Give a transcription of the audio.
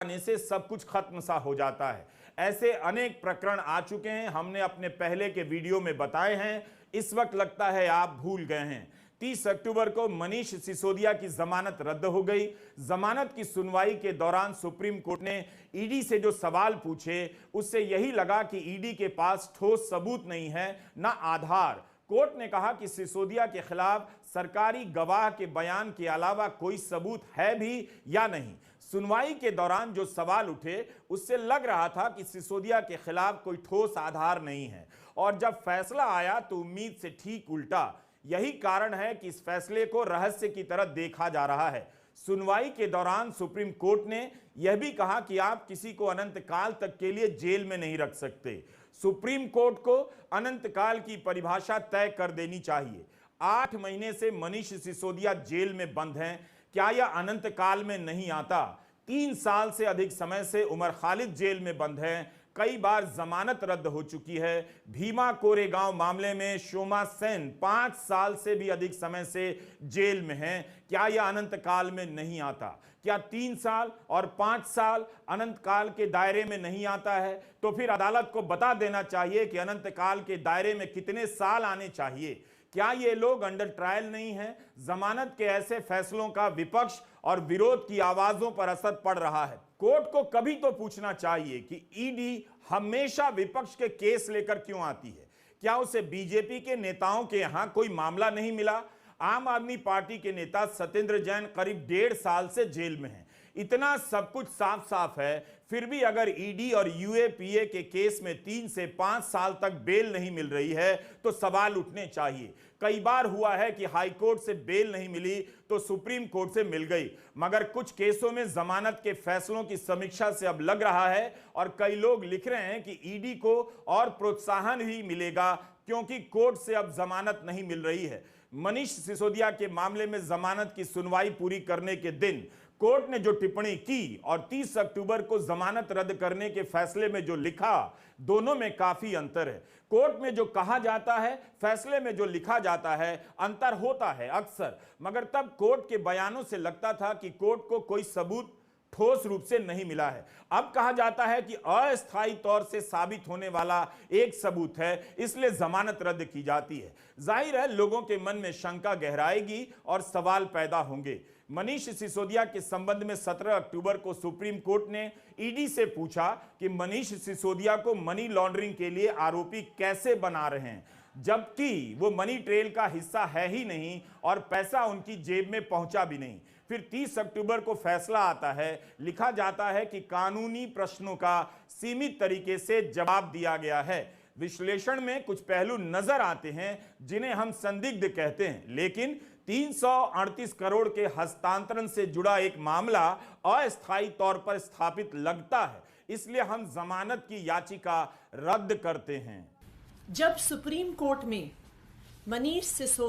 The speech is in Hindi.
आने से सब कुछ खत्म सा हो जाता है। ऐसे अनेक प्रकरण आ चुके हैं, हमने अपने पहले के वीडियो में बताए हैं। इस वक्त लगता है आप भूल गए हैं। 30 अक्टूबर को मनीष सिसोदिया की जमानत रद्द हो गई। जमानत की सुनवाई के दौरान सुप्रीम कोर्ट ने ईडी से जो सवाल पूछे उससे यही लगा कि ईडी के पास ठोस सबूत नहीं है, ना आधार। कोर्ट ने कहा कि सिसोदिया के खिलाफ सरकारी गवाह के बयान के अलावा कोई सबूत है भी या नहीं। सुनवाई के दौरान जो सवाल उठे उससे लग रहा था कि सिसोदिया के खिलाफ कोई ठोस आधार नहीं है, और जब फैसला आया तो उम्मीद से ठीक उल्टा। यही कारण है कि इस फैसले को रहस्य की तरह देखा जा रहा है। सुनवाई के दौरान सुप्रीम कोर्ट ने यह भी कहा कि आप किसी को अनंत काल तक के लिए जेल में नहीं रख सकते। सुप्रीम कोर्ट को अनंत काल की परिभाषा तय कर देनी चाहिए। 8 महीने से मनीष सिसोदिया जेल में बंद हैं, क्या यह अनंत काल में नहीं आता? 3 साल से अधिक समय से उमर खालिद जेल में बंद हैं, कई बार जमानत रद्द हो चुकी है। भीमा कोरेगांव मामले में शोमा सेन 5 साल से भी अधिक समय से जेल में हैं, क्या यह अनंत काल में नहीं आता? क्या 3 साल और 5 साल अनंत काल के दायरे में नहीं आता है? तो फिर अदालत को बता देना चाहिए कि अनंत काल के दायरे में कितने साल आने चाहिए। क्या ये लोग अंडर ट्रायल नहीं हैं? जमानत के ऐसे फैसलों का विपक्ष और विरोध की आवाजों पर असर पड़ रहा है। कोर्ट को कभी तो पूछना चाहिए कि ईडी हमेशा विपक्ष के केस लेकर क्यों आती है। क्या उसे बीजेपी के नेताओं के यहां कोई मामला नहीं मिला? आम आदमी पार्टी के नेता सत्येंद्र जैन करीब 1.5 साल से जेल में हैं। इतना सब कुछ साफ साफ है, फिर भी अगर ईडी और यूएपीए के केस में 3 से 5 साल तक बेल नहीं मिल रही है तो सवाल उठने चाहिए। कई बार हुआ है कि हाई कोर्ट से बेल नहीं मिली तो सुप्रीम कोर्ट से मिल गई, मगर कुछ केसों में जमानत के फैसलों की समीक्षा से अब लग रहा है और कई लोग लिख रहे हैं कि ईडी को और प्रोत्साहन ही मिलेगा क्योंकि कोर्ट से अब जमानत नहीं मिल रही है। मनीष सिसोदिया के मामले में जमानत की सुनवाई पूरी करने के दिन कोर्ट ने जो टिप्पणी की और 30 अक्टूबर को जमानत रद्द करने के फैसले में जो लिखा, दोनों में काफी अंतर है। कोर्ट में जो कहा जाता है, फैसले में जो लिखा जाता है, अंतर होता है अक्सर, मगर तब कोर्ट के बयानों से लगता था कि कोर्ट को कोई सबूत ठोस रूप से नहीं मिला है। अब कहा जाता है कि अस्थायी तौर से साबित होने वाला एक सबूत है, इसलिए जमानत रद्द की जाती है। जाहिर है लोगों के मन में शंका गहराएगी और सवाल पैदा होंगे। मनीष सिसोदिया के संबंध में 17 अक्टूबर को सुप्रीम कोर्ट ने ईडी से पूछा कि मनीष सिसोदिया को मनी लॉन्ड्रिंग के लिए आरोपी कैसे बना रहे हैं, जबकि वो मनी ट्रेल का हिस्सा है ही नहीं और पैसा उनकी जेब में पहुंचा भी नहीं। फिर 30 अक्टूबर को फैसला आता है, लिखा जाता है कि कानूनी प्रश्नों का सीमित तरीके से जवाब दिया गया है। विश्लेषण में कुछ पहलू नजर आते हैं जिन्हें हम संदिग्ध कहते हैं, लेकिन 338 करोड़ के हस्तांतरण से जुड़ा एक मामला अस्थायी तौर पर स्थापित लगता है, इसलिए हम जमानत की याचिका रद्द करते हैं। जब सुप्रीम कोर्ट में मनीष सिसोदिया